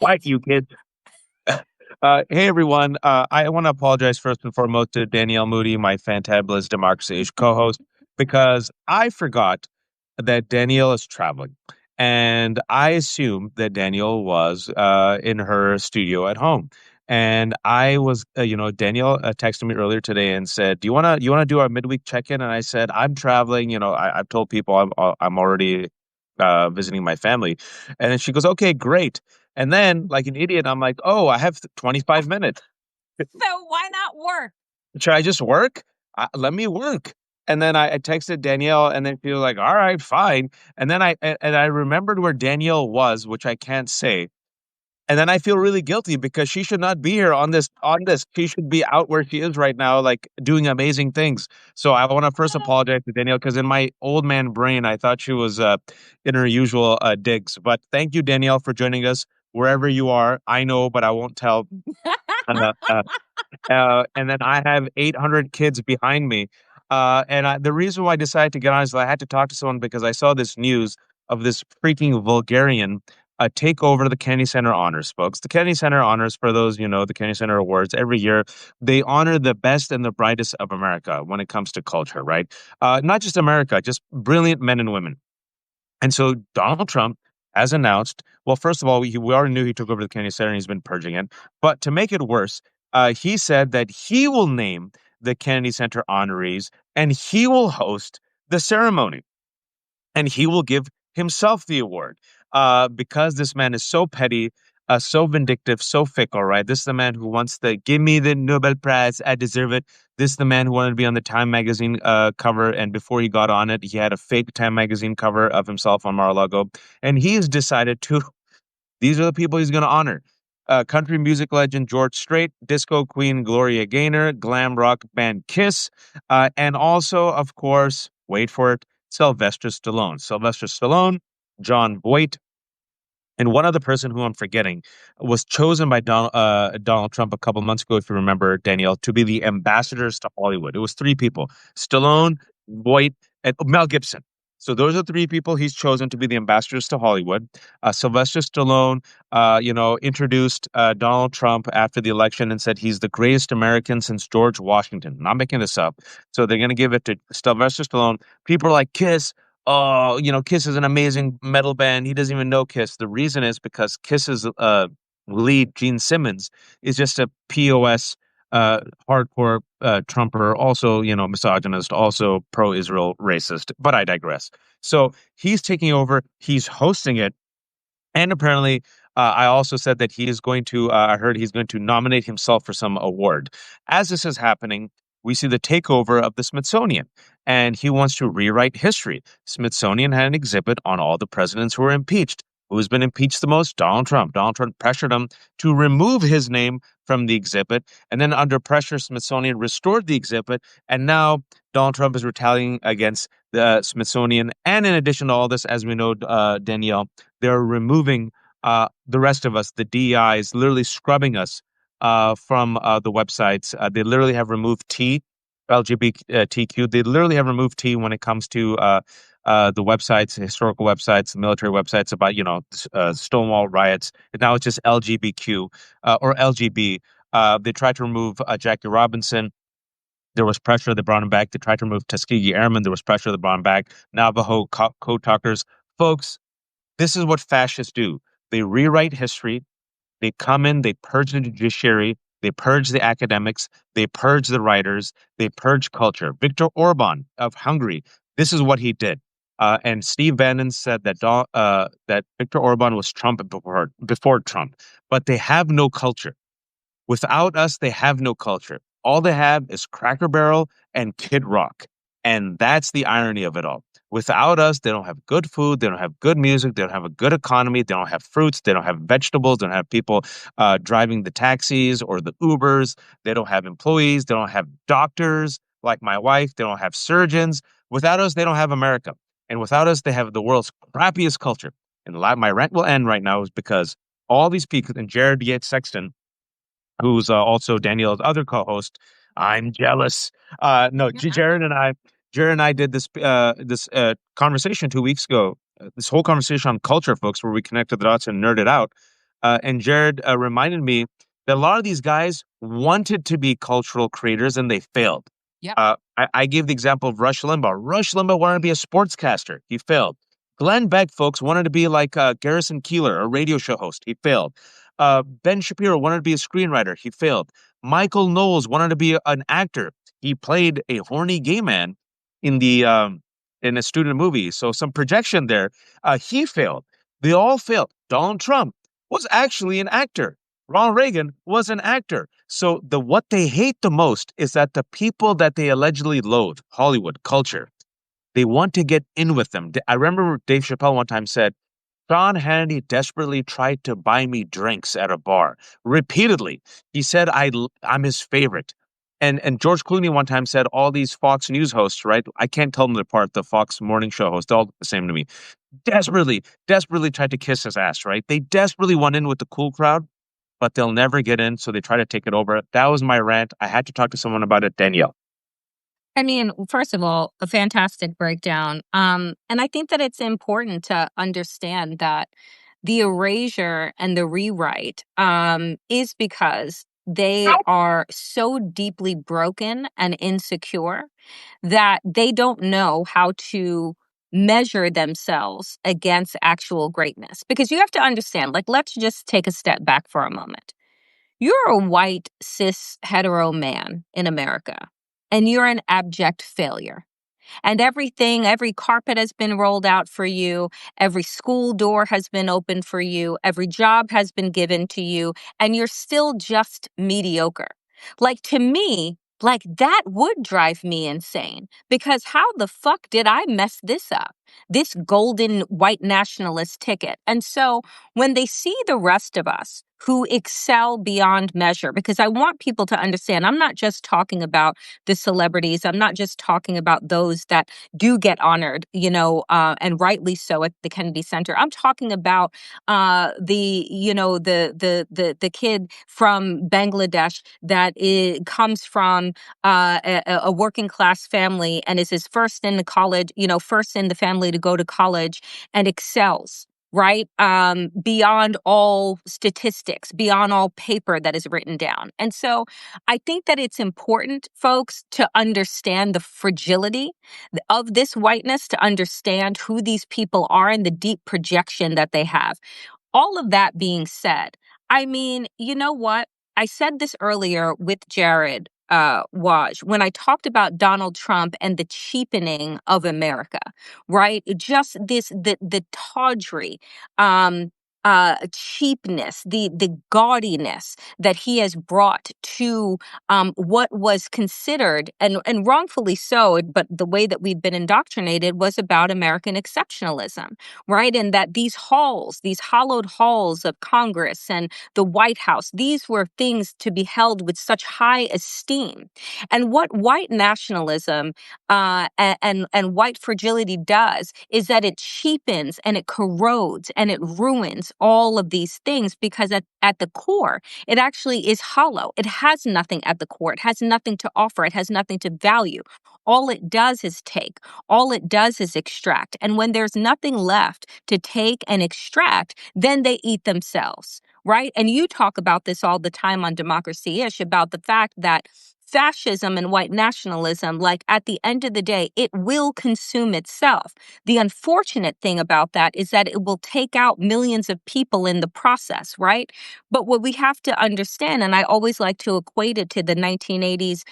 Fight you, kids. Hey, everyone. I want to apologize first and foremost to Danielle Moody, my fantabulous Democracy-ish co-host, because I forgot that Danielle is traveling. And I assumed that Danielle was in her studio at home. And I was, Danielle texted me earlier today and said, "Do you wanna do our midweek check-in?" And I said, "I'm traveling. I've told people I'm already visiting my family." And then she goes, "Okay, great." And then, like an idiot, I'm like, "Oh, I have 25 minutes. So why not work? Should I just work? Let me work." And then I texted Danielle, and then she was like, "All right, fine." And then I remembered where Danielle was, which I can't say. And then I feel really guilty because she should not be here on this. She should be out where she is right now, like doing amazing things. So I want to first apologize to Danielle because in my old man brain, I thought she was in her usual digs. But thank you, Danielle, for joining us wherever you are. I know, but I won't tell. Uh, uh, and then I have 800 kids behind me. The reason why I decided to get on is I had to talk to someone because I saw this news of this freaking vulgarian take over the Kennedy Center Honors, folks. The Kennedy Center Honors, for those you know, the Kennedy Center Awards, every year they honor the best and the brightest of America when it comes to culture, right? Not just America, just brilliant men and women. And so Donald Trump has announced, well, first of all, we already knew he took over the Kennedy Center and he's been purging it. But to make it worse, he said that he will name the Kennedy Center honorees and he will host the ceremony and he will give himself the award because this man is so petty, so vindictive, so fickle, right? This is the man who wants to give me the Nobel Prize. I deserve it. This is the man who wanted to be on the Time magazine cover. And before he got on it, he had a fake Time magazine cover of himself on Mar-a-Lago. And he has decided to, these are the people he's going to honor. Country music legend George Strait, disco queen Gloria Gaynor, glam rock band Kiss, and also, of course, wait for it, Sylvester Stallone. Sylvester Stallone, John Voight, and one other person who I'm forgetting was chosen by Donald Trump a couple months ago, if you remember, Danielle, to be the ambassadors to Hollywood. It was three people: Stallone, Voight, and Mel Gibson. So those are three people he's chosen to be the ambassadors to Hollywood. Sylvester Stallone, introduced Donald Trump after the election and said he's the greatest American since George Washington. Not making this up. So they're going to give it to Sylvester Stallone. People are like, Kiss, oh, Kiss is an amazing metal band. He doesn't even know Kiss. The reason is because Kiss's lead, Gene Simmons, is just a POS hardcore Trumper, also, misogynist, also pro-Israel racist. But I digress. So he's taking over. He's hosting it. And apparently, I also said that he is going to, I heard he's going to nominate himself for some award. As this is happening, we see the takeover of the Smithsonian, and he wants to rewrite history. Smithsonian had an exhibit on all the presidents who were impeached. Who's been impeached the most? Donald Trump. Donald Trump pressured him to remove his name from the exhibit. And then, under pressure, Smithsonian restored the exhibit. And now Donald Trump is retaliating against the Smithsonian. And in addition to all this, as we know, Danielle, they're removing the rest of us, the DEI is literally scrubbing us from the websites. They literally have removed T, LGBTQ. They literally have removed T when it comes to the websites, historical websites, military websites about, Stonewall riots. And now it's just LGBTQ or LGB. They tried to remove Jackie Robinson. There was pressure. They brought him back. They tried to remove Tuskegee Airmen. There was pressure. They brought him back. Navajo code talkers. Folks, this is what fascists do. They rewrite history. They come in, they purge the judiciary, they purge the academics, they purge the writers, they purge culture. Viktor Orban of Hungary, this is what he did. And Steve Bannon said that that Viktor Orban was Trump before Trump, but they have no culture. Without us, they have no culture. All they have is Cracker Barrel and Kid Rock. And that's the irony of it all. Without us, they don't have good food, they don't have good music, they don't have a good economy, they don't have fruits, they don't have vegetables, they don't have people driving the taxis or the Ubers, they don't have employees, they don't have doctors like my wife, they don't have surgeons. Without us, they don't have America. And without us, they have the world's crappiest culture. And my rant will end right now is because all these people, and Jared Yates Sexton, who's also Danielle's other co-host. I'm jealous. No, Jared and I did this conversation 2 weeks ago. This whole conversation on culture, folks, where we connected the dots and nerded out. And Jared reminded me that a lot of these guys wanted to be cultural creators and they failed. Yep. I gave the example of Rush Limbaugh. Rush Limbaugh wanted to be a sportscaster. He failed. Glenn Beck, folks, wanted to be like Garrison Keillor, a radio show host. He failed. Ben Shapiro wanted to be a screenwriter. He failed. Michael Knowles wanted to be an actor. He played a horny gay man in the in a student movie. So some projection there. He failed. They all failed. Donald Trump was actually an actor. Ronald Reagan was an actor. So what they hate the most is that the people that they allegedly loathe, Hollywood, culture, they want to get in with them. I remember Dave Chappelle one time said, Sean Hannity desperately tried to buy me drinks at a bar repeatedly. He said I'm his favorite. And George Clooney one time said all these Fox News hosts, right? I can't tell them apart, the Fox morning show hosts, they're all the same to me. Desperately tried to kiss his ass, right? They desperately want in with the cool crowd, but they'll never get in, so they try to take it over. That was my rant. I had to talk to someone about it, Danielle. I mean, first of all, a fantastic breakdown. And I think that it's important to understand that the erasure and the rewrite is because they are so deeply broken and insecure that they don't know how to measure themselves against actual greatness. Because you have to understand, like, let's just take a step back for a moment. You're a white, cis, hetero man in America, and you're an abject failure. And every carpet has been rolled out for you. Every school door has been opened for you. Every job has been given to you. And you're still just mediocre. Like, to me, like, that would drive me insane, because how the fuck did I mess this up? This golden white nationalist ticket. And so when they see the rest of us who excel beyond measure, because I want people to understand, I'm not just talking about the celebrities. I'm not just talking about those that do get honored, and rightly so at the Kennedy Center. I'm talking about the kid from Bangladesh that comes from a working class family and is his first in the college, first in the family to go to college, and excels, right? Beyond all statistics, beyond all paper that is written down. And so I think that it's important, folks, to understand the fragility of this whiteness, to understand who these people are and the deep projection that they have. All of that being said, I mean, you know what? I said this earlier with Jared Waj when I talked about Donald Trump and the cheapening of America, right? Just the tawdry, cheapness, the gaudiness that he has brought to what was considered, and wrongfully so, but the way that we've been indoctrinated was about American exceptionalism, right? And that these halls, these hallowed halls of Congress and the White House, these were things to be held with such high esteem. And what white nationalism and white fragility does is that it cheapens and it corrodes and it ruins all of these things, because at the core, it actually is hollow. It has nothing at the core. It has nothing to offer. It has nothing to value. All it does is take. All it does is extract. And when there's nothing left to take and extract, then they eat themselves, right? And you talk about this all the time on Democracy-ish, about the fact that fascism and white nationalism, like, at the end of the day, it will consume itself. The unfortunate thing about that is that it will take out millions of people in the process, right? But what we have to understand, and I always like to equate it to the 1980s,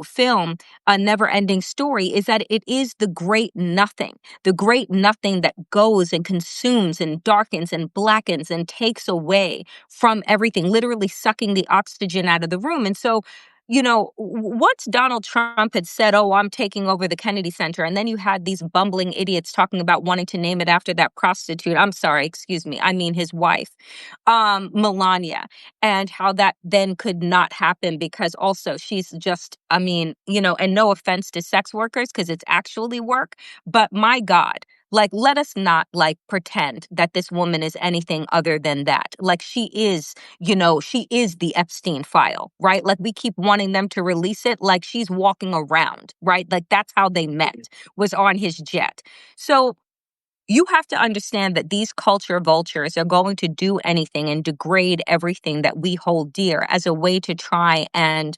film, A Never Ending Story, is that it is the great nothing that goes and consumes and darkens and blackens and takes away from everything, literally sucking the oxygen out of the room. And so, once Donald Trump had said, "Oh, I'm taking over the Kennedy Center," and then you had these bumbling idiots talking about wanting to name it after that prostitute. I'm sorry, excuse me. I mean his wife, Melania, and how that then could not happen because also she's just, I mean, and no offense to sex workers because it's actually work, but my God. Like, let us not pretend that this woman is anything other than that. Like, she is the Epstein file, right? Like, we keep wanting them to release it like she's walking around, right? Like, that's how they met, was on his jet. So You have to understand that these culture vultures are going to do anything and degrade everything that we hold dear as a way to try and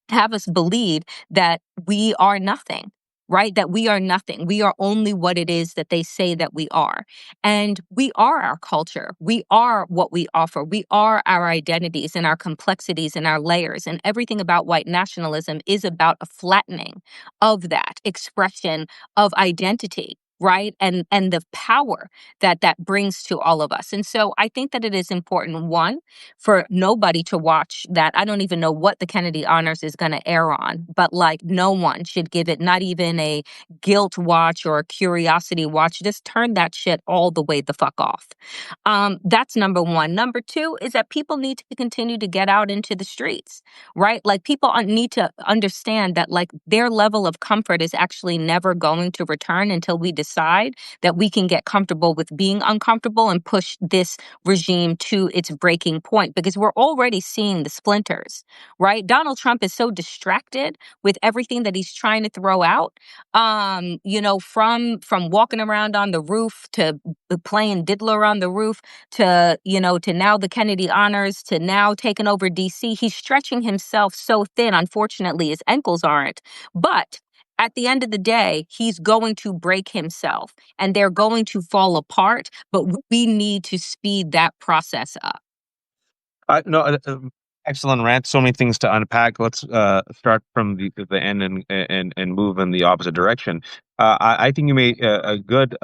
have us believe that we are nothing, right? That we are nothing. We are only what it is that they say that we are. And we are our culture. We are what we offer. We are our identities and our complexities and our layers. And everything about white nationalism is about a flattening of that expression of identity. Right. And the power that that brings to all of us. And so I think that it is important, one, for nobody to watch that. I don't even know what the Kennedy Honors is going to air on, but like no one should give it, not even a guilt watch or a curiosity watch. Just turn that shit all the way the fuck off. That's number one. Number two is that people need to continue to get out into the streets, right? Like people need to understand that like their level of comfort is actually never going to return until we decide that we can get comfortable with being uncomfortable and push this regime to its breaking point, because we're already seeing the splinters, right? Donald Trump is so distracted with everything that he's trying to throw out, from walking around on the roof to playing diddler on the roof to, to now the Kennedy Honors to now taking over DC. He's stretching himself so thin. Unfortunately, his ankles aren't. But at the end of the day, he's going to break himself and they're going to fall apart. But we need to speed that process up. No, excellent rant. So many things to unpack. Let's start from the end and move in the opposite direction. I think you made a good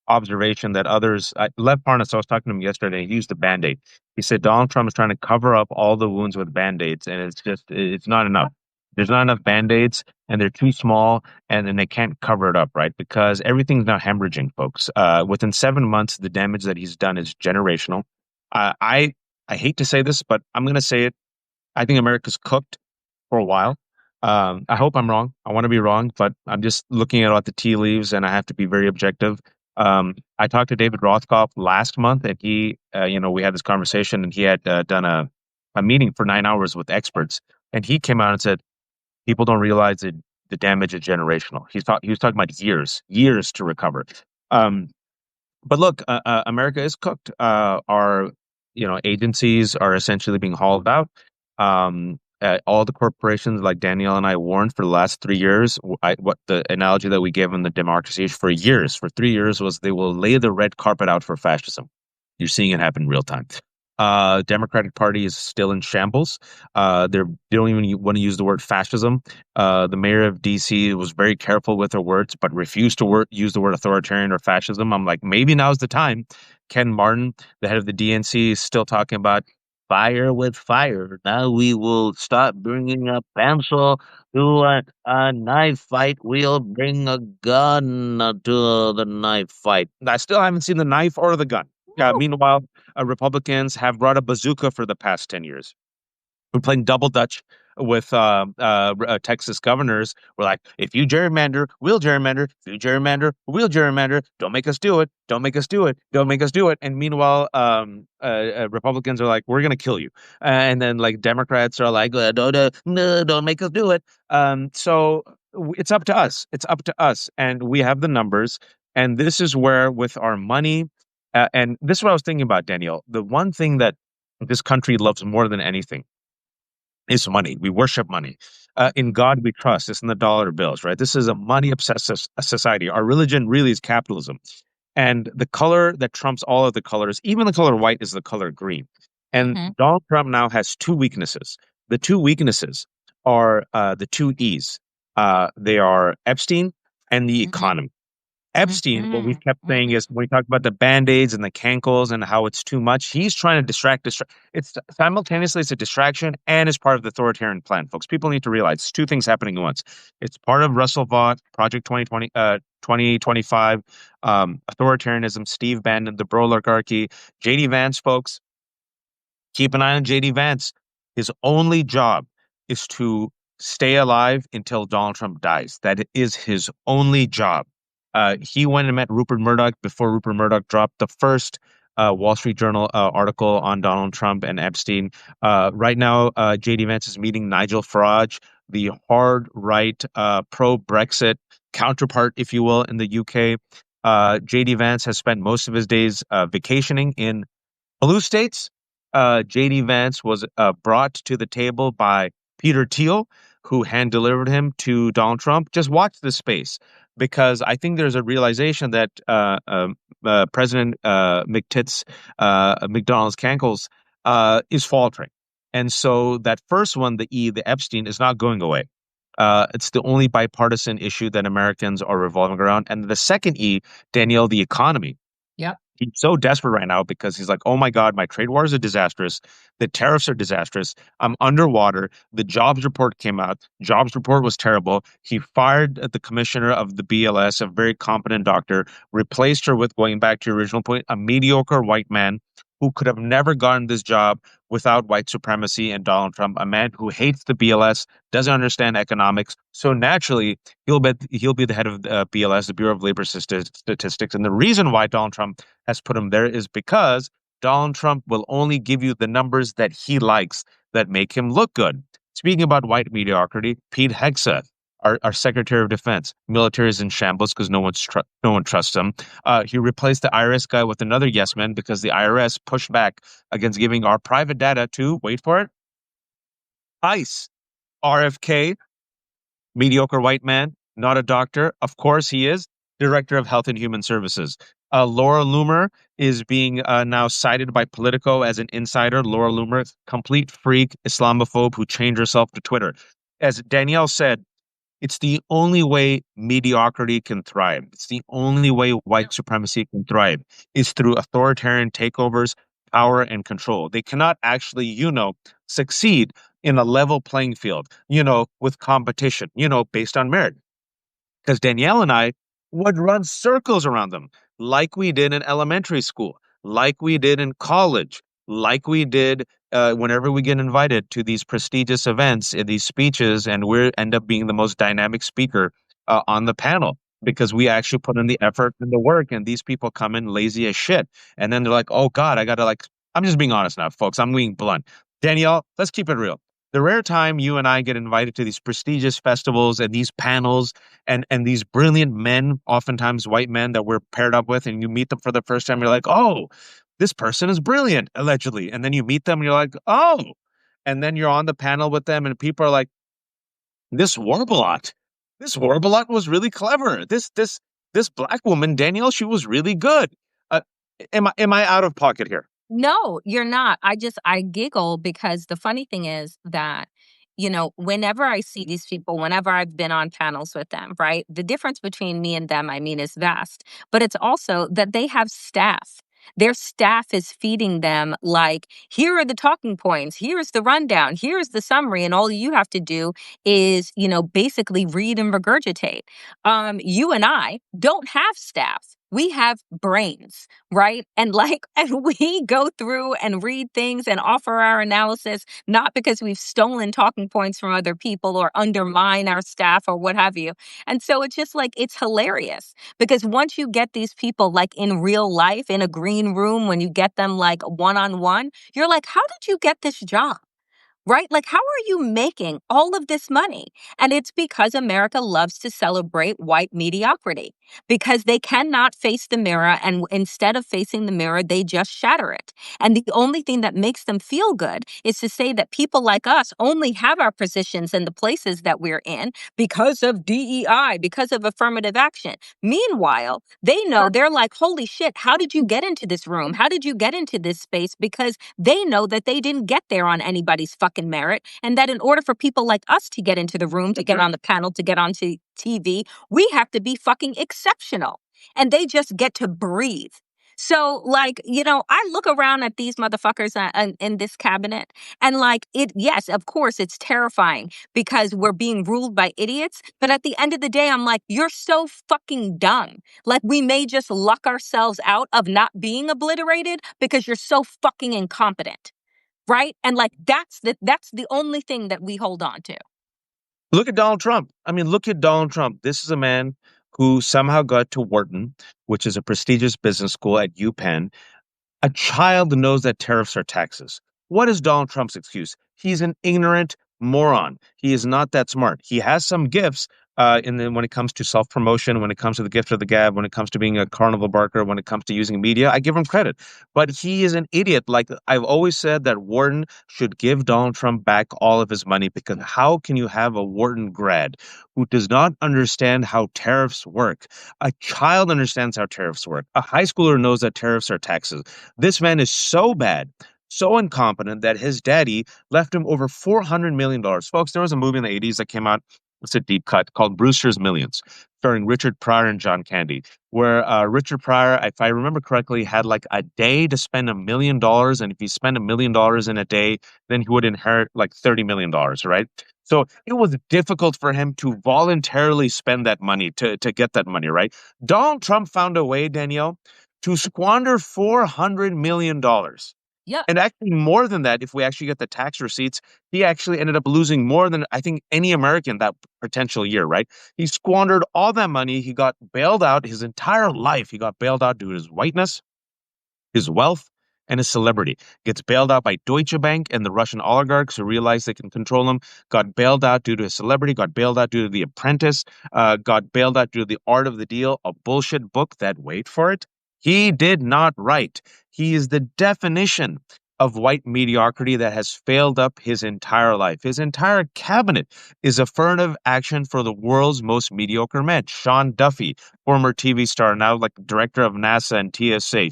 observation that others. Lev Parnas, I was talking to him yesterday. He used the Band-Aid. He said Donald Trump is trying to cover up all the wounds with Band-Aids, and it's not enough. There's not enough Band-Aids, and they're too small, and then they can't cover it up, right? Because everything's now hemorrhaging, folks. Within 7 months, the damage that he's done is generational. I hate to say this, but I'm going to say it. I think America's cooked for a while. I hope I'm wrong. I want to be wrong, but I'm just looking at all the tea leaves, and I have to be very objective. I talked to David Rothkopf last month, and we had this conversation, and he had done a meeting for 9 hours with experts, and he came out and said people don't realize that the damage is generational. He was talking about years to recover. Um, but look, America is cooked. Our agencies are essentially being hauled out. All the corporations, like Danielle and I warned for the last 3 years. What the analogy that we gave in the democracy age for 3 years was they will lay the red carpet out for fascism. You're seeing it happen in real time. Democratic Party is still in shambles. They don't even want to use the word fascism. The mayor of DC was very careful with her words, but refused to use the word authoritarian or fascism. I'm like, maybe now's the time. Ken Martin, the head of the DNC, is still talking about fire with fire. Now we will stop bringing a pencil to a knife fight. We'll bring a gun to the knife fight. I still haven't seen the knife or the gun. Meanwhile, Republicans have brought a bazooka for the past 10 years. We're playing double dutch with Texas governors. We're like, if you gerrymander, we'll gerrymander. If you gerrymander, we'll gerrymander. Don't make us do it. Don't make us do it. Don't make us do it. And meanwhile, Republicans are like, we're going to kill you. And then like Democrats are like, no, don't make us do it. It's up to us. It's up to us. And we have the numbers. And this is where with our money, and this is what I was thinking about, Danielle. The one thing that this country loves more than anything is money. We worship money. In God we trust. It's in the dollar bills, right? This is a money obsessed society. Our religion really is capitalism. And the color that trumps all of the colors, even the color white, is the color green. And Mm-hmm. Donald Trump now has two weaknesses. The two weaknesses are the two E's. They are Epstein and the Mm-hmm. economy. Epstein, what we Mm-hmm. kept saying is when we talk about the band-aids and the cankles and how it's too much, he's trying to distract. It's simultaneously it's a distraction and it's part of the authoritarian plan, folks. People need to realize it's two things happening at once. It's part of Russell Vought, Project 2025, authoritarianism, Steve Bannon, the Bro oligarchy, JD Vance, folks. Keep an eye on JD Vance. His only job is to stay alive until Donald Trump dies. That is his only job. He went and met Rupert Murdoch before Rupert Murdoch dropped the first Wall Street Journal article on Donald Trump and Epstein. Right now, JD Vance is meeting Nigel Farage, the hard right pro Brexit counterpart, if you will, in the UK. JD Vance has spent most of his days vacationing in blue states. JD Vance was brought to the table by Peter Thiel, who hand delivered him to Donald Trump. Just watch this space because I think there's a realization that President McDonald's Cankles is faltering. And so that first one, the E, the Epstein, is not going away. It's the only bipartisan issue that Americans are revolving around. And the second E, Danielle, the economy. Yep. He's so desperate right now because he's like, oh my God, my trade wars are disastrous. The tariffs are disastrous. I'm underwater. The jobs report came out. Jobs report was terrible. He fired the commissioner of the BLS, a very competent doctor, replaced her with, going back to your original point, a mediocre white man who could have never gotten this job without white supremacy and Donald Trump, a man who hates the BLS, doesn't understand economics. So naturally, he'll be the head of the BLS, the Bureau of Labor Statistics. And the reason why Donald Trump has put him there is because Donald Trump will only give you the numbers that he likes that make him look good. Speaking about white mediocrity, Pete Hegseth, our Secretary of Defense, military is in shambles because no one trusts him. He replaced the IRS guy with another yes man because the IRS pushed back against giving our private data to, wait for it, ICE. RFK, mediocre white man, not a doctor. Of course he is. Director of Health and Human Services. Laura Loomer is being now cited by Politico as an insider. Laura Loomer, complete freak, Islamophobe who changed herself to Twitter. As Danielle said, it's the only way mediocrity can thrive. It's the only way white supremacy can thrive is through authoritarian takeovers, power, and control. They cannot actually, succeed in a level playing field, with competition, based on merit. Because Danielle and I would run circles around them, like we did in elementary school, like we did in college, like we did whenever we get invited to these prestigious events, these speeches, and we end up being the most dynamic speaker on the panel because we actually put in the effort and the work, and these people come in lazy as shit. And then they're like, oh God, I gotta I'm just being honest now, folks. I'm being blunt. Danielle, let's keep it real. The rare time you and I get invited to these prestigious festivals and these panels and these brilliant men, oftentimes white men that we're paired up with, and you meet them for the first time, you're like, oh, this person is brilliant, allegedly. And then you meet them and you're like, oh. And then you're on the panel with them and people are like, this Warblot, this Warblot was really clever. This black woman, Danielle, she was really good. Uh, am I out of pocket here? No, you're not. I giggle because the funny thing is that, whenever I see these people, whenever I've been on panels with them, right? The difference between me and them, I mean, is vast. But it's also that they have staff. Their staff is feeding them like, here are the talking points, here's the rundown, here's the summary, and all you have to do is, basically read and regurgitate. You and I don't have staff. We have brains, right? And and we go through and read things and offer our analysis, not because we've stolen talking points from other people or undermine our staff or what have you. And so it's just it's hilarious because once you get these people in real life in a green room, when you get them one on one, you're like, how did you get this job? Right? How are you making all of this money? And it's because America loves to celebrate white mediocrity because they cannot face the mirror. And instead of facing the mirror, they just shatter it. And the only thing that makes them feel good is to say that people like us only have our positions in the places that we're in because of DEI, because of affirmative action. Meanwhile, they know they're like, holy shit, how did you get into this room? How did you get into this space? Because they know that they didn't get there on anybody's fucking merit. And that in order for people like us to get into the room, to get on the panel, to get onto TV, we have to be fucking exceptional. And they just get to breathe. So, I look around at these motherfuckers in this cabinet and yes, of course, it's terrifying because we're being ruled by idiots. But at the end of the day, I'm like, you're so fucking dumb. We may just luck ourselves out of not being obliterated because you're so fucking incompetent. Right? And that's the only thing that we hold on to. Look at Donald Trump. I mean, look at Donald Trump. This is a man who somehow got to Wharton, which is a prestigious business school at UPenn. A child knows that tariffs are taxes. What is Donald Trump's excuse? He's an ignorant moron. He is not that smart. He has some gifts. when it comes to self-promotion, when it comes to the gift of the gab, when it comes to being a carnival barker, when it comes to using media, I give him credit. But he is an idiot. Like I've always said that Wharton should give Donald Trump back all of his money, because how can you have a Wharton grad who does not understand how tariffs work? A child understands how tariffs work. A high schooler knows that tariffs are taxes. This man is so bad, so incompetent, that his daddy left him over $400 million. Folks, there was a movie in the 80s that came out. It's a deep cut called Brewster's Millions, starring Richard Pryor and John Candy, where Richard Pryor, if I remember correctly, had like a day to spend $1 million. And if he spent $1 million in a day, then he would inherit like $30 million, right? So it was difficult for him to voluntarily spend that money to get that money, right? Donald Trump found a way, Danielle, to squander $400 million. Yeah. And actually, more than that, if we actually get the tax receipts, he actually ended up losing more than I think any American that potential year, right? He squandered all that money. He got bailed out his entire life. He got bailed out due to his whiteness, his wealth, and his celebrity. Gets bailed out by Deutsche Bank and the Russian oligarchs who realize they can control him. Got bailed out due to his celebrity. Got bailed out due to The Apprentice. Got bailed out due to The Art of the Deal, a bullshit book that, wait for it, he did not write. He is the definition of white mediocrity that has failed up his entire life. His entire cabinet is affirmative action for the world's most mediocre men. Sean Duffy, former TV star, now like director of NASA and TSA.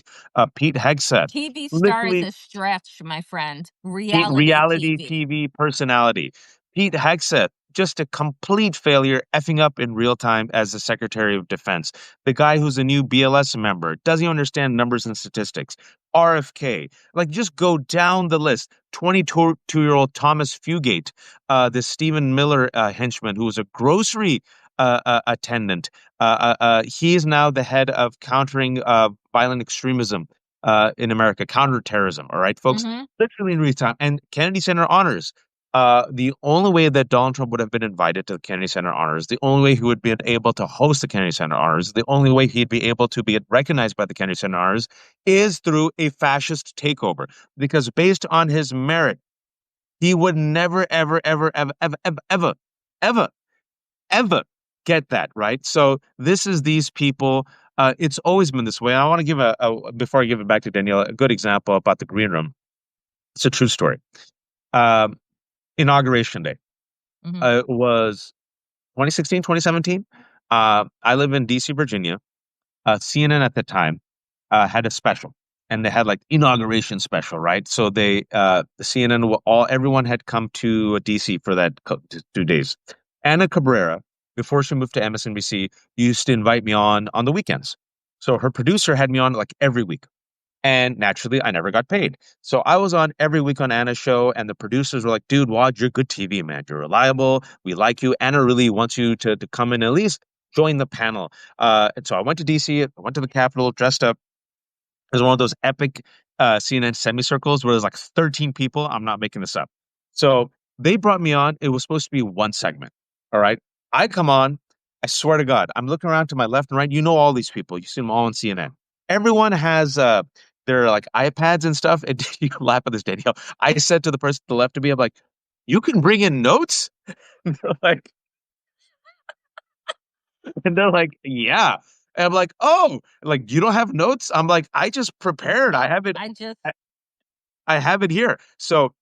Pete Hegseth, TV star is literally a stretch, my friend. Reality reality TV. TV personality. Pete Hegseth, just a complete failure, effing up in real time as the Secretary of Defense. The guy who's a new BLS member, doesn't understand numbers and statistics. RFK, like just go down the list. 22-year-old Thomas Fugate, the Stephen Miller henchman who was a grocery attendant. He is now the head of countering violent extremism in America, counterterrorism. All right, folks, Hmm. literally in real time. And Kennedy Center honors. The only way that Donald Trump would have been invited to the Kennedy Center honors, the only way he would be able to host the Kennedy Center honors, the only way he'd be able to be recognized by the Kennedy Center honors is through a fascist takeover. Because based on his merit, he would never, ever, ever, ever, ever, ever, ever, ever, ever get that, right? So this is these people. It's always been this way. I want to give before I give it back to Danielle, a good example about the green room. It's a true story. Um, Inauguration day. Hmm. It was 2016, 2017. I live in DC, Virginia. CNN at the time had a special, and they had like inauguration special, right? So the CNN, everyone had come to DC for that 2 days. Anna Cabrera, before she moved to MSNBC, used to invite me on the weekends. So her producer had me on like every week. And naturally, I never got paid. So I was on every week on Anna's show, and the producers were like, dude, Wad, you're good TV, man. You're reliable. We like you. Anna really wants you to come in and at least join the panel. And so I went to DC, I went to the Capitol, dressed up as one of those epic CNN semicircles where there's like 13 people. I'm not making this up. So they brought me on. It was supposed to be one segment. All right. I come on. I swear to God, I'm looking around to my left and right. You know all these people. You see them all on CNN. Everyone has their like iPads and stuff. And you can laugh at this, Danielle. I said to the person to the left of me, I'm like, you can bring in notes? And they're like, yeah. And I'm like, oh, like you don't have notes? I'm like, I just prepared. I have it. I just I have it here. So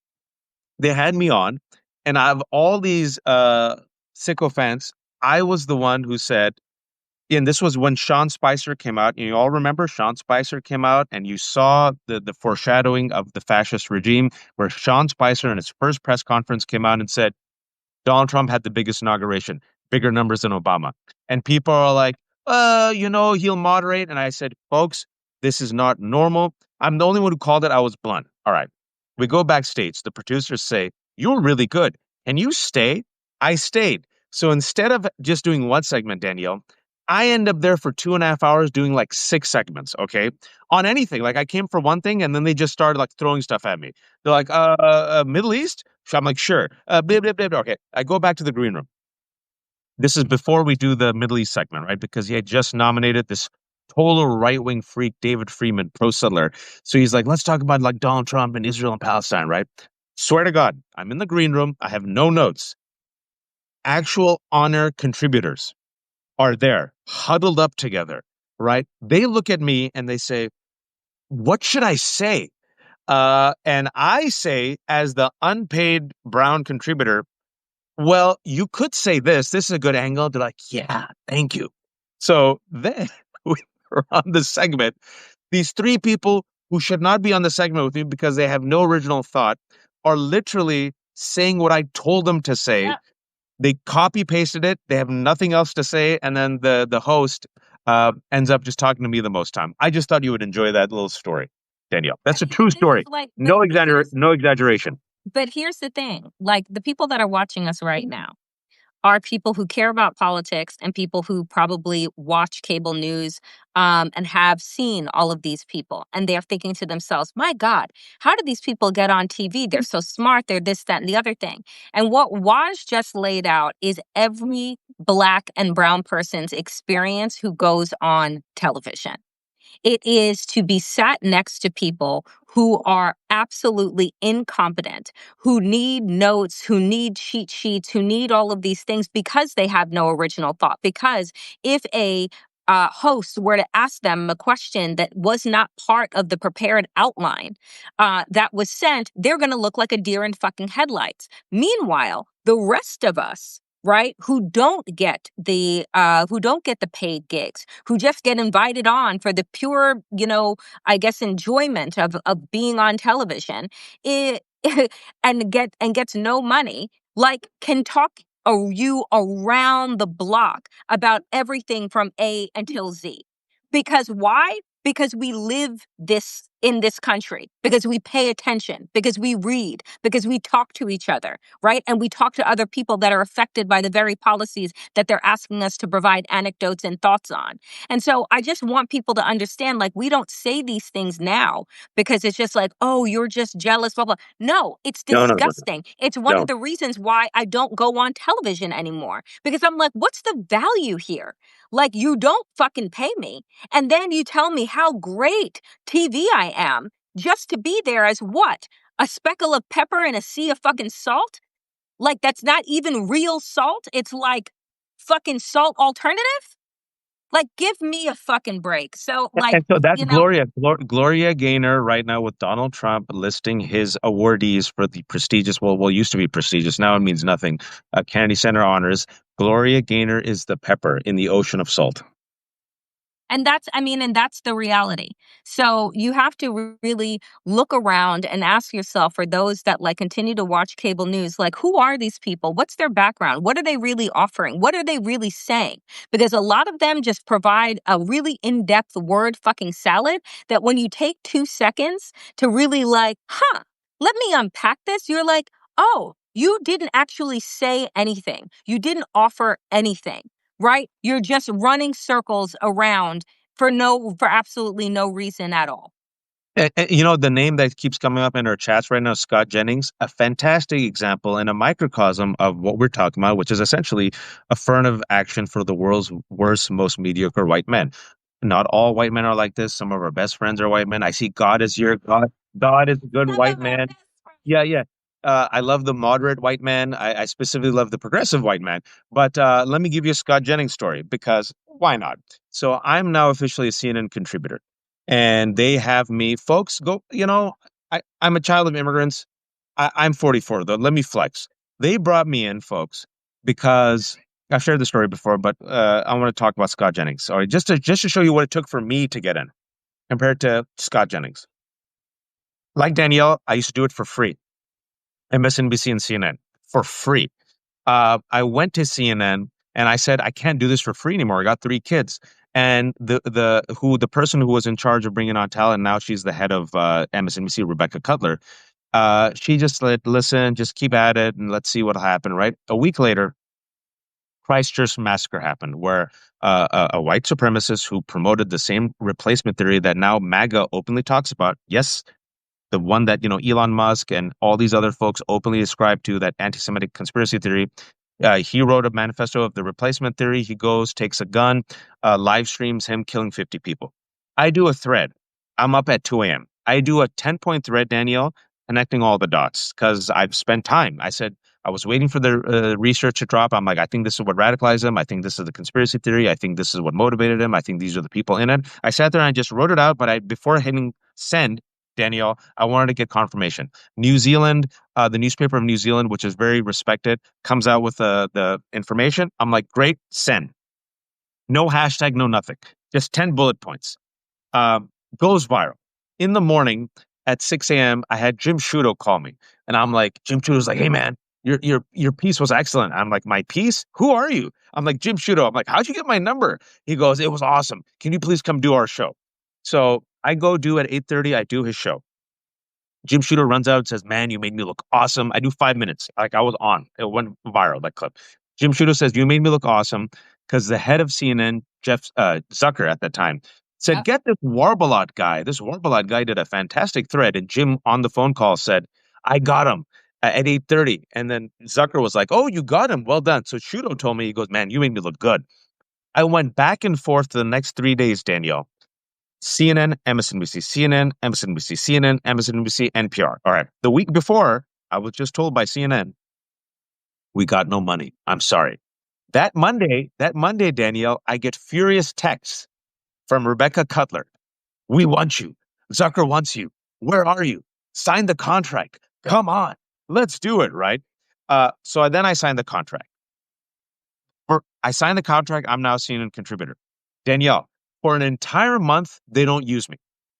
they had me on, and out of all these sycophants, I was the one who said, and this was when Sean Spicer came out. You all remember Sean Spicer came out, and you saw the foreshadowing of the fascist regime, where Sean Spicer in his first press conference came out and said, Donald Trump had the biggest inauguration, bigger numbers than Obama. And people are like, he'll moderate. And I said, folks, this is not normal. I'm the only one who called it. I was blunt. All right. We go backstage. The producers say, you're really good. Can you stay? I stayed. So instead of just doing one segment, Danielle, I end up there for 2.5 hours doing like 6 segments, okay? On anything. Like I came for one thing and then they just started like throwing stuff at me. They're like, Middle East? So I'm like, sure. Blah, blah, blah, blah. Okay. I go back to the green room. This is before we do the Middle East segment, right? Because he had just nominated this total right-wing freak, David Freeman, pro-settler. So he's like, let's talk about like Donald Trump and Israel and Palestine, right? Swear to God, I'm in the green room. I have no notes. actual honor contributors are there, huddled up together, right? They look at me and they say, what should I say? And I say, as the unpaid brown contributor, well, you could say this. This is a good angle. They're like, yeah, thank you. So then we're on the segment. These three people who should not be on the segment with me because they have no original thought are literally saying what I told them to say. Yeah. They copy pasted it. They have nothing else to say, and then the host ends up just talking to me the most time. I just thought you would enjoy that little story, Danielle. That's a true This is story. like, No exaggeration. but here's the thing, like the people that are watching us right now are people who care about politics and people who probably watch cable news and have seen all of these people. And they're thinking to themselves, my God, how do these people get on TV? They're so smart. They're this, that, and the other thing. And what Waj just laid out is every Black and brown person's experience who goes on television. It is to be sat next to people who are absolutely incompetent, who need notes, who need cheat sheets, who need all of these things because they have no original thought. Because if a host were to ask them a question that was not part of the prepared outline that was sent, they're going to look like a deer in fucking headlights. Meanwhile, the rest of us, right, who don't get the paid gigs, who just get invited on for the pure, I guess, enjoyment of being on television, it, and gets no money, like can talk you around the block about everything from A until Z. Because why? Because we live this in this country, because we pay attention, because we read, because we talk to each other, right? And we talk to other people that are affected by the very policies that they're asking us to provide anecdotes and thoughts on. And so I just want people to understand, like, we don't say these things now because it's just like, oh, you're just jealous, blah, blah. No, it's No, no, no, disgusting. It's one of no. the reasons why I don't go on television anymore, because I'm like, what's the value here? Like, you don't fucking pay me. And then you tell me how great TV I am just to be there as what? A speckle of pepper in a sea of fucking salt? Like, that's not even real salt. It's like fucking salt alternative. Like, give me a fucking break. So, like, And so that's you know, Gloria Gaynor right now with Donald Trump listing his awardees for the prestigious, well, used to be prestigious, now it means nothing. Kennedy Center honors. Gloria Gaynor is the pepper in the ocean of salt. and that's the reality. So you have to really look around and ask yourself, for those that like continue to watch cable news, like, who are these people? What's their background? What are they really offering? What are they really saying? Because a lot of them just provide a really in-depth word fucking salad that when you take 2 seconds to really like, let me unpack this, you're like, oh, you didn't actually say anything. You didn't offer anything, right? You're just running circles around for absolutely no reason at all. And, the name that keeps coming up in our chats right now, Scott Jennings, a fantastic example and a microcosm of what we're talking about, which is essentially affirmative action for the world's worst, most mediocre white men. Not all white men are like this. Some of our best friends are white men. I see God as your God. God is a good Some white of our man. best friends. Yeah, yeah. I love the moderate white man. I specifically love the progressive white man. But let me give you a Scott Jennings story because why not? So I'm now officially a CNN contributor, and they have me, folks. Go, I'm a child of immigrants. I'm 44 though. Let me flex. They brought me in, folks, because I've shared the story before, but I want to talk about Scott Jennings. Sorry, just to show you what it took for me to get in compared to Scott Jennings. Like Danielle, I used to do it for free. MSNBC and CNN for free. I went to CNN and I said, I can't do this for free anymore. I got three kids. And the person who was in charge of bringing on talent, now she's the head of MSNBC, Rebecca Cutler. She just said, listen, just keep at it and let's see what'll happen. Right. A week later, Christchurch massacre happened, where a white supremacist who promoted the same replacement theory that now MAGA openly talks about. Yes, the one that Elon Musk and all these other folks openly ascribe to, that anti-Semitic conspiracy theory. He wrote a manifesto of the replacement theory. He goes, takes a gun, live streams him killing 50 people. I do a thread. I'm up at 2 a.m. I do a 10-point thread, Danielle, connecting all the dots because I've spent time. I said, I was waiting for the research to drop. I'm like, I think this is what radicalized him. I think this is the conspiracy theory. I think this is what motivated him. I think these are the people in it. I sat there and I just wrote it out, but before hitting send, Danielle, I wanted to get confirmation. New Zealand, the newspaper of New Zealand, which is very respected, comes out with the information. I'm like, great, send. No hashtag, no nothing. Just 10 bullet points. Um, Goes viral. In the morning at 6 a.m., I had Jim Shudo call me. And I'm like, Jim Shudo's like, hey man, your piece was excellent. I'm like, my piece? Who are you? I'm like, Jim Shudo. I'm like, how'd you get my number? He goes, it was awesome. Can you please come do our show? So I go do at 8:30, I do his show. Jim Shooter runs out and says, man, you made me look awesome. I do 5 minutes. Like I was on. It went viral, that clip. Jim Shooter says, you made me look awesome because the head of CNN, Jeff Zucker at that time, said, get this Warbalot guy. This Warbalot guy did a fantastic thread. And Jim on the phone call said, I got him at 8:30. And then Zucker was like, oh, you got him. Well done. So Shudo told me, he goes, man, you made me look good. I went back and forth for the next 3 days, Danielle. CNN, MSNBC, CNN, MSNBC, CNN, MSNBC, NPR. All right. The week before, I was just told by CNN, we got no money. I'm sorry. That Monday, Danielle, I get furious texts from Rebecca Cutler. We want you. Zucker wants you. Where are you? Sign the contract. Come on. Let's do it, right? Then I signed the contract. I signed the contract. I'm now a CNN contributor. Danielle, for an entire month, they don't use me.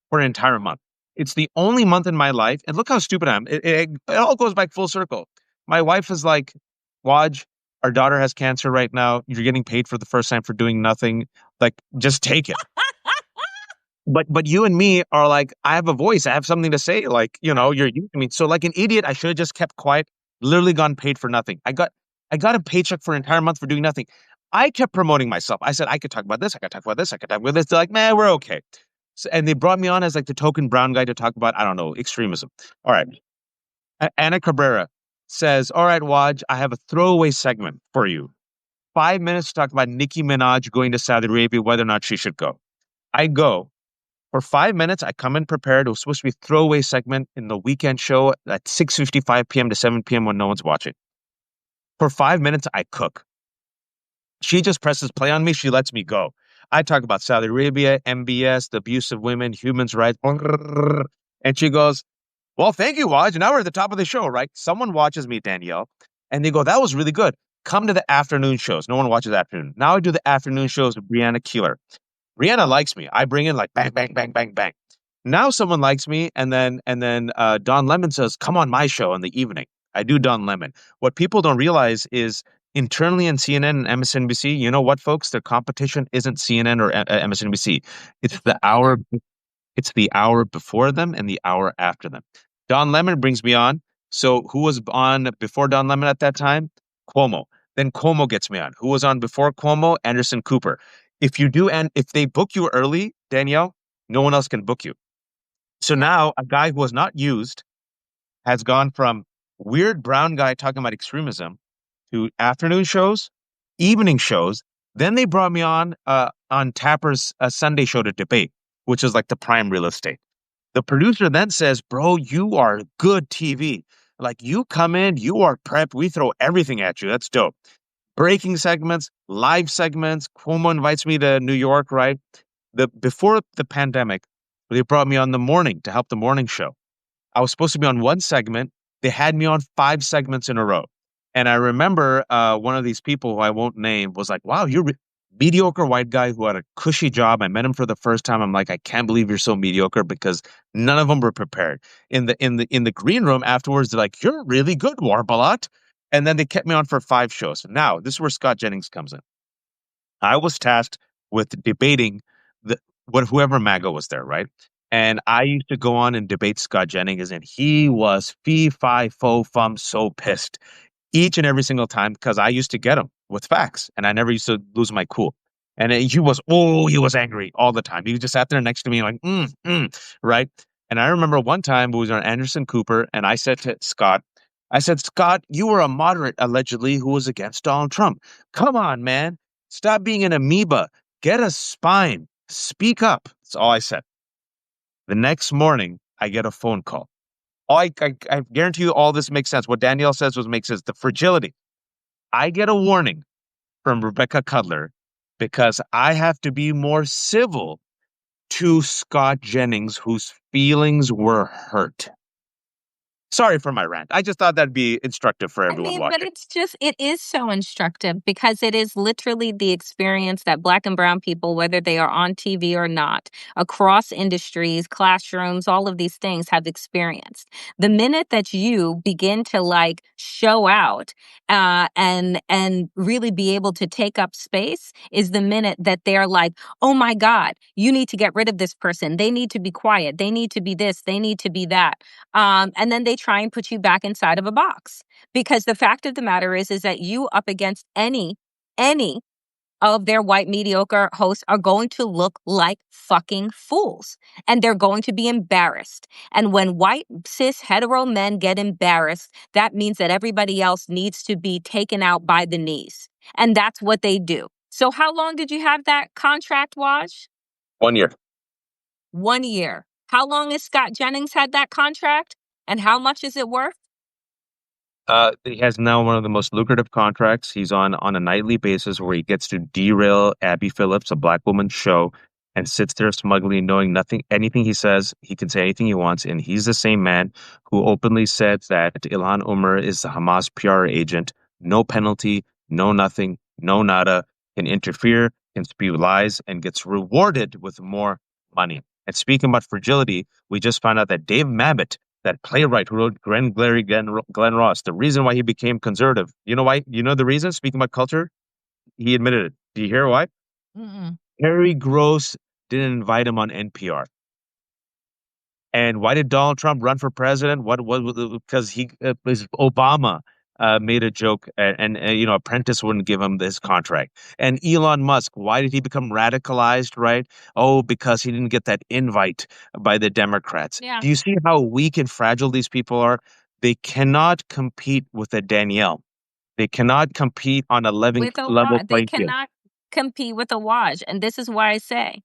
For an entire month. It's the only month in my life. And look how stupid I am. It all goes back full circle. My wife is like, Waj, our daughter has cancer right now. You're getting paid for the first time for doing nothing. Like, just take it. But you and me are like, I have a voice. I have something to say. Like, you're using me. So like an idiot, I should have just kept quiet, literally gone paid for nothing. I got a paycheck for an entire month for doing nothing. I kept promoting myself. I said, I could talk about this. I could talk about this. I could talk about this. They're like, man, we're okay. So, and they brought me on as like the token brown guy to talk about, I don't know, extremism. All right. Anna Cabrera says, all right, Waj, I have a throwaway segment for you. 5 minutes to talk about Nicki Minaj going to Saudi Arabia, whether or not she should go. I go. For 5 minutes, I come in prepared. It was supposed to be a throwaway segment in the weekend show at 6:55 p.m. to 7 p.m. when no one's watching. For 5 minutes, I cook. She just presses play on me. She lets me go. I talk about Saudi Arabia, MBS, the abuse of women, human rights. And she goes, well, thank you, Waj. Now we're at the top of the show, right? Someone watches me, Danielle, and they go, that was really good. Come to the afternoon shows. No one watches afternoon. Now I do the afternoon shows with Brianna Keeler. Rihanna likes me. I bring in like bang, bang, bang, bang, bang. Now someone likes me, and then Don Lemon says, "Come on my show in the evening." I do Don Lemon. What people don't realize is internally in CNN and MSNBC, you know what, folks? Their competition isn't CNN or MSNBC. It's the hour. It's the hour before them and the hour after them. Don Lemon brings me on. So who was on before Don Lemon at that time? Cuomo. Then Cuomo gets me on. Who was on before Cuomo? Anderson Cooper. And if they book you early, Danielle, no one else can book you. So now a guy who was not used has gone from weird brown guy talking about extremism to afternoon shows, evening shows. Then they brought me on Tapper's Sunday show to debate, which is like the prime real estate. The producer then says, bro, you are good TV. Like you come in, you are prepped. We throw everything at you. That's dope. Breaking segments, live segments. Cuomo invites me to New York, right? Before the pandemic, they brought me on the morning to help the morning show. I was supposed to be on one segment. They had me on 5 segments in a row. And I remember one of these people who I won't name was like, wow, you're mediocre white guy who had a cushy job. I met him for the first time. I'm like, I can't believe you're so mediocre because none of them were prepared. In the green room afterwards, they're like, you're really good, Warbalot. And then they kept me on for 5 shows. Now, this is where Scott Jennings comes in. I was tasked with debating whoever MAGA was there, right? And I used to go on and debate Scott Jennings, and he was fee, fi, fo, fum, so pissed each and every single time because I used to get him with facts, and I never used to lose my cool. And he was angry all the time. He just sat there next to me like, right? And I remember one time we was on Anderson Cooper, and I said to Scott, Scott, you were a moderate, allegedly, who was against Donald Trump. Come on, man. Stop being an amoeba. Get a spine. Speak up. That's all I said. The next morning, I get a phone call. I guarantee you all this makes sense. What Danielle says was makes sense. The fragility. I get a warning from Rebecca Cutler because I have to be more civil to Scott Jennings, whose feelings were hurt. Sorry for my rant. I just thought that'd be instructive for I everyone mean, but watching. it's just, it is so instructive because it is literally the experience that Black and Brown people, whether they are on TV or not, across industries, classrooms, all of these things have experienced. The minute that you begin to like show out and really be able to take up space is the minute that they're like, oh my God, you need to get rid of this person. They need to be quiet. They need to be this. They need to be that. And then they try and put you back inside of a box. Because the fact of the matter is that you up against any of their white mediocre hosts are going to look like fucking fools. And they're going to be embarrassed. And when white cis hetero men get embarrassed, that means that everybody else needs to be taken out by the knees. And that's what they do. So how long did you have that contract, Waj? 1 year. 1 year. How long has Scott Jennings had that contract? And how much is it worth? He has now one of the most lucrative contracts. He's on a nightly basis where he gets to derail Abby Phillips, a black woman's show, and sits there smugly knowing nothing, anything he says, he can say anything he wants. And he's the same man who openly said that Ilhan Omar is the Hamas PR agent, no penalty, no nothing, no nada, can interfere, can spew lies, and gets rewarded with more money. And speaking about fragility, we just found out that Dave Mamet, that playwright who wrote Glenn Ross, the reason why he became conservative. You know why? You know the reason? Speaking about culture, he admitted it. Do you hear why? Mm-mm. Harry Gross didn't invite him on NPR. And why did Donald Trump run for president? What because he Obama made a joke and Apprentice wouldn't give him this contract. And Elon Musk, why did he become radicalized, right? Oh, because he didn't get that invite by the Democrats. Yeah. Do you see how weak and fragile these people are? They cannot compete with a Danielle. They cannot compete on a With a level Waj. They playing field. cannot compete with a Waj. And this is why I say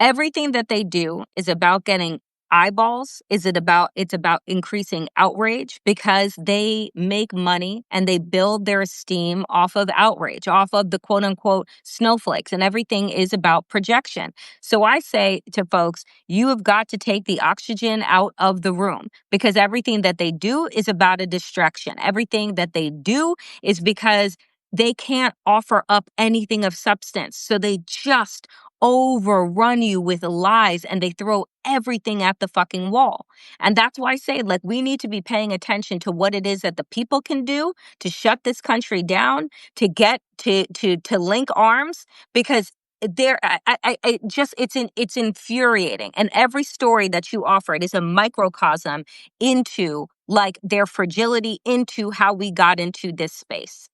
everything that they do is about getting eyeballs. It's about increasing outrage because they make money and they build their esteem off of outrage, off of the quote unquote snowflakes, and everything is about projection. So I say to folks, you have got to take the oxygen out of the room because everything that they do is about a distraction. Everything that they do is because they can't offer up anything of substance. So they just overrun you with lies and they throw everything at the fucking wall. And that's why I say, like, we need to be paying attention to what it is that the people can do to shut this country down, to get to link arms, because there I just it's infuriating. And every story that you offer, it is a microcosm into like their fragility, into how we got into this space.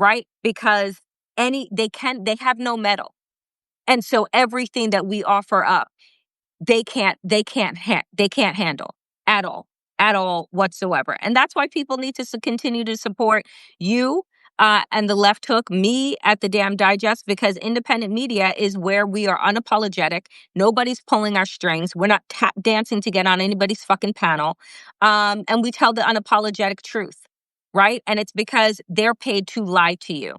Right? Because they have no metal, and so everything that we offer up, they can't handle at all, at all whatsoever. And that's why people need to continue to support you and the left hook, me at the Damn Digest, because independent media is where we are unapologetic. Nobody's pulling our strings. We're not tap dancing to get on anybody's fucking panel. And we tell the unapologetic truth, right? And it's because they're paid to lie to you.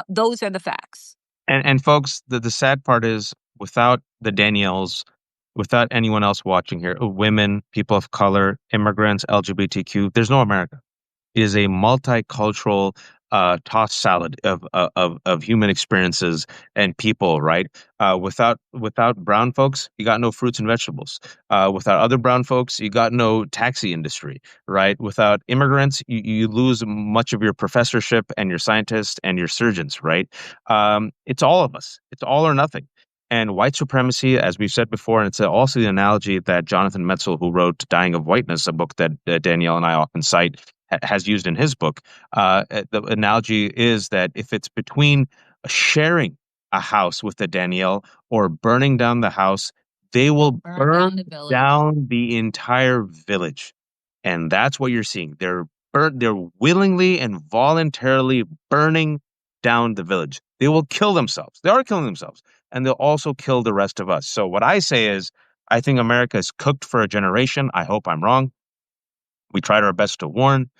Those are the facts. And folks, the sad part is without the Danielles, without anyone else watching here, women, people of color, immigrants, LGBTQ, there's no America. It is a multicultural tossed salad of human experiences and people, right? Without brown folks, you got no fruits and vegetables. Without other brown folks, you got no taxi industry, right? Without immigrants, you lose much of your professorship and your scientists and your surgeons, right? It's all of us. It's all or nothing. And white supremacy, as we've said before, and it's also the analogy that Jonathan Metzl, who wrote Dying of Whiteness, a book that Danielle and I often cite, has used in his book. The analogy is that if it's between sharing a house with a Danielle or burning down the house, they will Burn down burn the village. down the entire village. And that's what you're seeing. They're willingly and voluntarily burning down the village. They will kill themselves. They are killing themselves. And they'll also kill the rest of us. So what I say is, I think America is cooked for a generation. I hope I'm wrong. We tried our best to warn.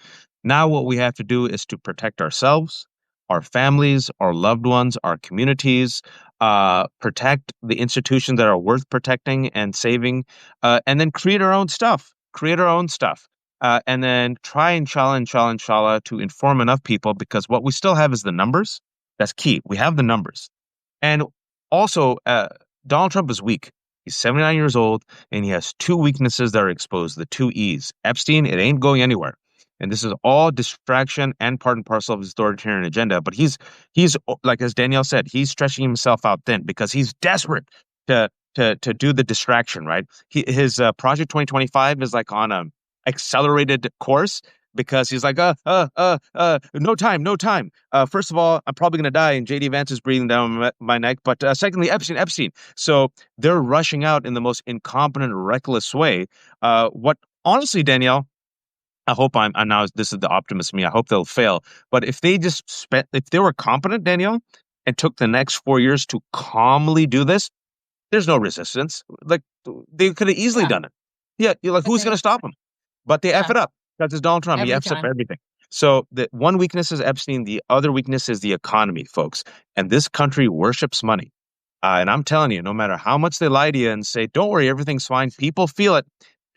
Now, what we have to do is to protect ourselves, our families, our loved ones, our communities, protect the institutions that are worth protecting and saving, and then create our own stuff. Create our own stuff. And then try, inshallah, to inform enough people because what we still have is the numbers. That's key. We have the numbers. And also, Donald Trump is weak. He's 79 years old, and he has two weaknesses that are exposed, the two E's. Epstein, it ain't going anywhere. And this is all distraction and part and parcel of his authoritarian agenda. But he's like as Danielle said, he's stretching himself out thin because he's desperate to do the distraction. Right? His Project 2025 is like on a accelerated course because he's like no time, no time. First of all, I'm probably gonna die, and JD Vance is breathing down my neck. But secondly, Epstein. So they're rushing out in the most incompetent, reckless way. What honestly, Danielle. I hope I'm now. This is the optimist in me. I hope they'll fail. But if they just spent, if they were competent, Danielle, and took the next 4 years to calmly do this, there's no resistance. Like they could have easily Yeah, done it. Yeah, you're like, but who's going to stop them? But they F yeah, it up. Because it's Donald Trump. He every F's up time. everything. So the one weakness is Epstein. The other weakness is the economy, folks. And this country worships money. And I'm telling you, no matter how much they lie to you and say, don't worry, everything's fine, people feel it.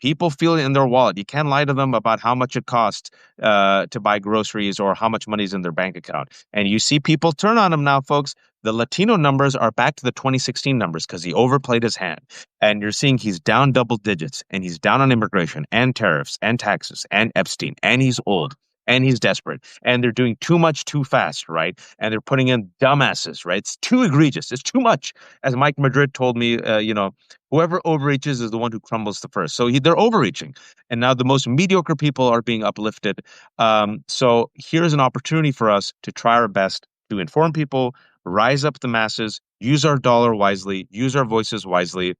People feel it in their wallet. You can't lie to them about how much it costs to buy groceries or how much money's in their bank account. And you see people turn on him now, folks. The Latino numbers are back to the 2016 numbers because he overplayed his hand. And you're seeing he's down double digits and he's down on immigration and tariffs and taxes and Epstein and he's old and he's desperate and they're doing too much too fast, right? And they're putting in dumbasses, right? It's too egregious. It's too much. As Mike Madrid told me, whoever overreaches is the one who crumbles the first. So they're overreaching. And now the most mediocre people are being uplifted. So here's an opportunity for us to try our best to inform people, rise up the masses, use our dollar wisely, use our voices wisely.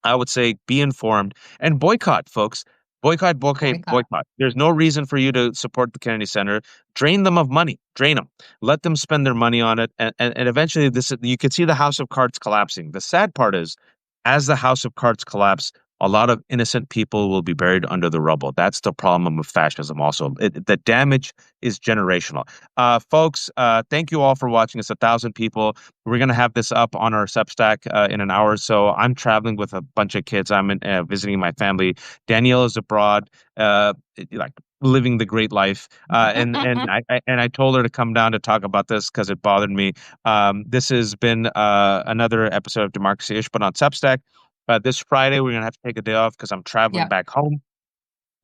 I would say be informed and boycott, folks. Boycott. Boycott. There's no reason for you to support the Kennedy Center. Drain them of money. Drain them. Let them spend their money on it. And eventually, you could see the house of cards collapsing. The sad part is, as the house of cards collapse, a lot of innocent people will be buried under the rubble. That's the problem with fascism also. The damage is generational. Folks, thank you all for watching. It's 1,000 people. We're going to have this up on our Substack in an hour or so. I'm traveling with a bunch of kids. I'm visiting my family. Danielle is abroad, like living the great life. And I told her to come down to talk about this because it bothered me. This has been another episode of Democracy-ish, but on Substack. This Friday, we're going to have to take a day off because I'm traveling Yeah. back home.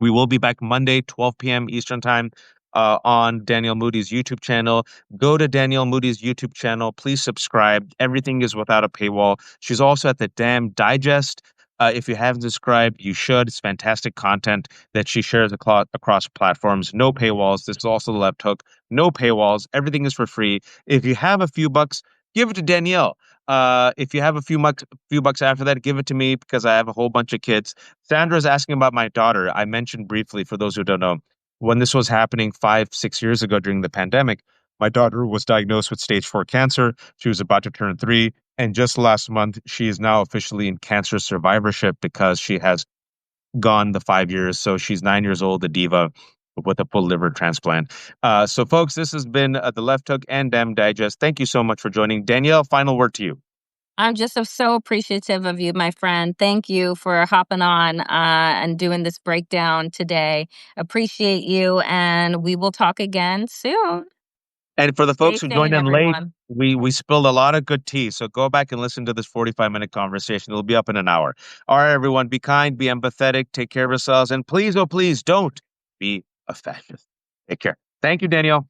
We will be back Monday, 12 p.m. Eastern Time on Danielle Moody's YouTube channel. Go to Danielle Moody's YouTube channel. Please subscribe. Everything is without a paywall. She's also at the Damn Digest. If you haven't subscribed, you should. It's fantastic content that she shares across platforms. No paywalls. This is also the left hook. No paywalls. Everything is for free. If you have a few bucks, give it to Danielle. If you have a few bucks after that, give it to me because I have a whole bunch of kids. Sandra's asking about my daughter. I mentioned briefly, for those who don't know, when this was happening 5, 6 years ago during the pandemic, my daughter was diagnosed with stage 4 cancer. She was about to turn 3. And just last month, she is now officially in cancer survivorship because she has gone the 5 years. So she's 9 years old, a diva with a full liver transplant. So, folks, this has been The Left Hook and Damn Digest. Thank you so much for joining. Danielle, final word to you. I'm just so appreciative of you, my friend. Thank you for hopping on and doing this breakdown today. Appreciate you, and we will talk again soon. And for the Stay folks who joined sane, in late, everyone. we spilled a lot of good tea. So go back and listen to this 45-minute conversation. It'll be up in an hour. All right, everyone, be kind, be empathetic, take care of yourselves, and please, oh, please don't be a fascist. Take care. Thank you, Danielle.